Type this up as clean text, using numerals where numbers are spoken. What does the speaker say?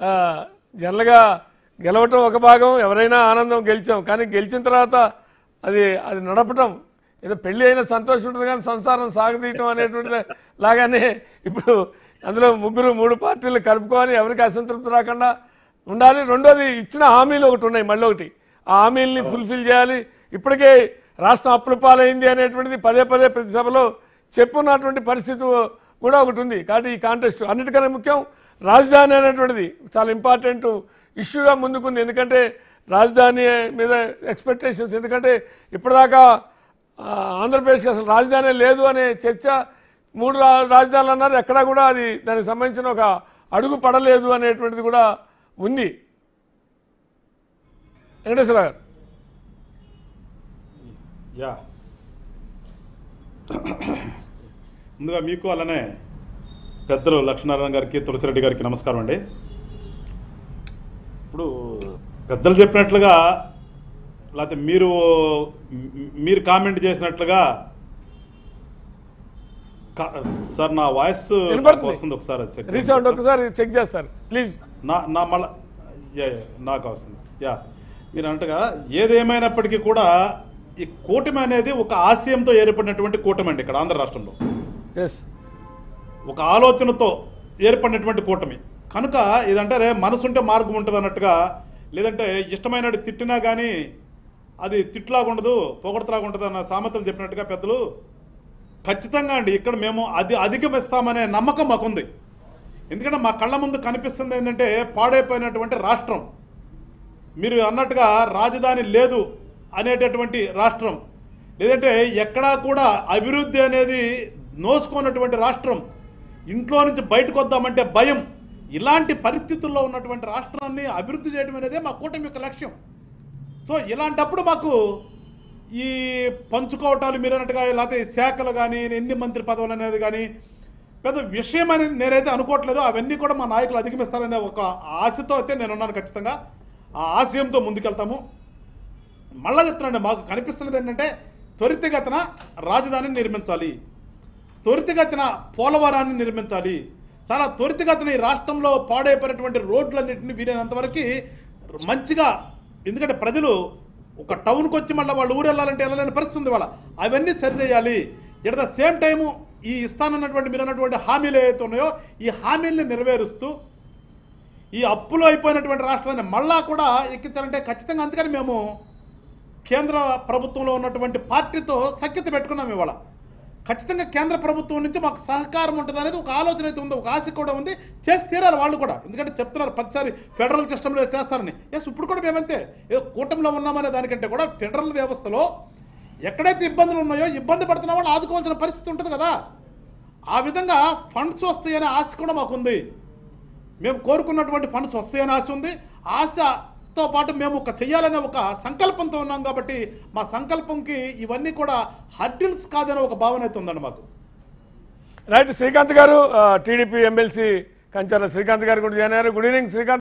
జనరల్గా గెలవటం ఒక భాగం, ఎవరైనా ఆనందం గెలిచాం. కానీ గెలిచిన తర్వాత అది అది నడపటం ఏదో పెళ్ళి అయినా సంతోషం ఉంటుంది, కానీ సంసారం సాగదీయటం అనేటువంటి లాగానే ఇప్పుడు అందులో ముగ్గురు 3 పార్టీలు కలుపుకొని ఎవరికి అసంతృప్తి రాకుండా ఉండాలి. రెండోది ఇచ్చిన హామీలు ఒకటి ఉన్నాయి, మళ్ళీ ఒకటి ఆ హామీల్ని ఫుల్ఫిల్ చేయాలి. ఇప్పటికే రాష్ట్రం అప్పుల పాలైంది అనేటువంటిది పదే పదే ప్రతి సభలో చెప్పున్నటువంటి పరిస్థితి కూడా ఒకటి ఉంది. కాబట్టి ఈ కాంటెస్ట్ అన్నిటికన్నా ముఖ్యం రాజధాని అనేటువంటిది చాలా ఇంపార్టెంట్ ఇష్యూగా ముందుకుంది. ఎందుకంటే రాజధాని మీద ఎక్స్పెక్టేషన్స్, ఎందుకంటే ఇప్పటిదాకా ఆంధ్రప్రదేశ్కి అసలు రాజధాని లేదు అనే చర్చ, 3 రాజధానులు అన్నారు, ఎక్కడా కూడా అది దానికి సంబంధించిన ఒక అడుగు పడలేదు అనేటువంటిది కూడా ఉంది. వెంకటేశ్వర గారు. యా, ముందుగా మీకు అలానే పెద్దలు లక్ష్మీనారాయణ గారికి, తులసిరెడ్డి గారికి నమస్కారం అండి. ఇప్పుడు పెద్దలు చెప్పినట్లుగా లేకపోతే మీరు కామెంట్ చేసినట్లుగా సార్ నా వాయిస్ వస్తుంది, ఒకసారి చెక్ చేస్తారు ప్లీజ్. నా మళ్ళా నాకు వస్తుంది. యా, మీరు అన్నట్టుగా ఏదేమైనప్పటికీ కూడా ఈ కూటమి అనేది ఒక ఆశయంతో ఏర్పడినటువంటి కూటమి అండి. ఇక్కడ ఆంధ్ర రాష్ట్రంలో ఒక ఆలోచనతో ఏర్పడినటువంటి కూటమి కనుక ఇదంటారే మనసుంటే మార్గం ఉంటుంది అన్నట్టుగా, లేదంటే ఇష్టమైనట్టు తిట్టినా కానీ అది తిట్టులాగా ఉండదు, పొగడతలాగా ఉంటుంది అన్న సామెతలు చెప్పినట్టుగా పెద్దలు ఖచ్చితంగా అండి ఇక్కడ మేము అది అధిగమిస్తామనే నమ్మకం మాకుంది. ఎందుకంటే మా కళ్ళ ముందు కనిపిస్తుంది ఏంటంటే పాడైపోయినటువంటి రాష్ట్రం, మీరు అన్నట్టుగా రాజధాని లేదు అనేటటువంటి రాష్ట్రం, లేదంటే ఎక్కడా కూడా అభివృద్ధి అనేది నోసుకున్నటువంటి రాష్ట్రం, ఇంట్లో నుంచి బయటకు వద్దామంటే భయం, ఇలాంటి పరిస్థితుల్లో ఉన్నటువంటి రాష్ట్రాన్ని అభివృద్ధి చేయడం అనేదే మా కూటమి యొక్క లక్ష్యం. సో ఇలాంటప్పుడు మాకు ఈ పంచుకోవటాలు మీరు అన్నట్టుగా లేకపోతే శాఖలు కానీ ఎన్ని మంత్రి పదవులు అనేది కానీ పెద్ద విషయం అని నేనైతే అనుకోవట్లేదు. అవన్నీ కూడా మా నాయకులు అధిగమిస్తారనే ఒక ఆశతో అయితే నేనున్నాను. ఖచ్చితంగా ఆ ఆశయంతో ముందుకెళ్తాము. మళ్ళా చెప్తున్నానండి, మాకు కనిపిస్తున్నది ఏంటంటే త్వరితగతిన రాజధానిని నిర్మించాలి, త్వరితగతిన పోలవరాన్ని నిర్మించాలి, చాలా త్వరితగతిన ఈ రాష్ట్రంలో పాడైపోయినటువంటి రోడ్లన్నింటినీ వీలైనంతవరకు మంచిగా, ఎందుకంటే ప్రజలు ఒక టౌన్కి వచ్చి మళ్ళీ వాళ్ళు ఊరు వెళ్ళాలంటే వెళ్ళలేని పరిస్థితి ఉంది వాళ్ళ, అవన్నీ సరిచేయాలి. ఎట్ ద సేమ్ టైము ఈ ఇస్తానన్నటువంటి మీరు అన్నటువంటి హామీలు ఏవైతే ఉన్నాయో ఈ హామీల్ని నెరవేరుస్తూ ఈ అప్పులు అయిపోయినటువంటి రాష్ట్రాన్ని మళ్ళా కూడా ఎక్కించాలంటే ఖచ్చితంగా, అందుకని మేము కేంద్ర ప్రభుత్వంలో ఉన్నటువంటి పార్టీతో సఖ్యత పెట్టుకున్నాం. ఇవాళ ఖచ్చితంగా కేంద్ర ప్రభుత్వం నుంచి మాకు సహకారం ఉంటుంది అనేది ఒక ఆలోచన అయితే ఉంది, ఒక ఆశ కూడా ఉంది. చేసి తీరారు వాళ్ళు కూడా, ఎందుకంటే చెప్తున్నారు ప్రతిసారి ఫెడరల్ సిస్టంలో చేస్తారని. ఎస్, ఇప్పుడు కూడా మేమంతే, ఏదో కూటమిలో ఉన్నామనే దానికంటే కూడా ఫెడరల్ వ్యవస్థలో ఎక్కడైతే ఇబ్బందులు ఉన్నాయో ఇబ్బంది పడుతున్న వాళ్ళు ఆదుకోవాల్సిన పరిస్థితి ఉంటుంది కదా. ఆ విధంగా ఫండ్స్ వస్తాయనే ఆశ కూడా మాకుంది. మేము కోరుకున్నటువంటి ఫండ్స్ వస్తాయనే ఆశ ఉంది. ఆశతో పాటు మేము ఒక చెయ్యాలనే ఒక సంకల్పంతో ఉన్నాం. కాబట్టి మా సంకల్పంకి ఇవన్నీ కూడా హర్డిల్స్ కాదనే ఒక భావన అయితే ఉందండి మాకు. రైట్, శ్రీకాంత్ గారు టీడీపీ ఎమ్మెల్సీ కంచర్ల శ్రీకాంత్ గారు కూడా జాయిన్ అయ్యారు. Good evening Srikanth.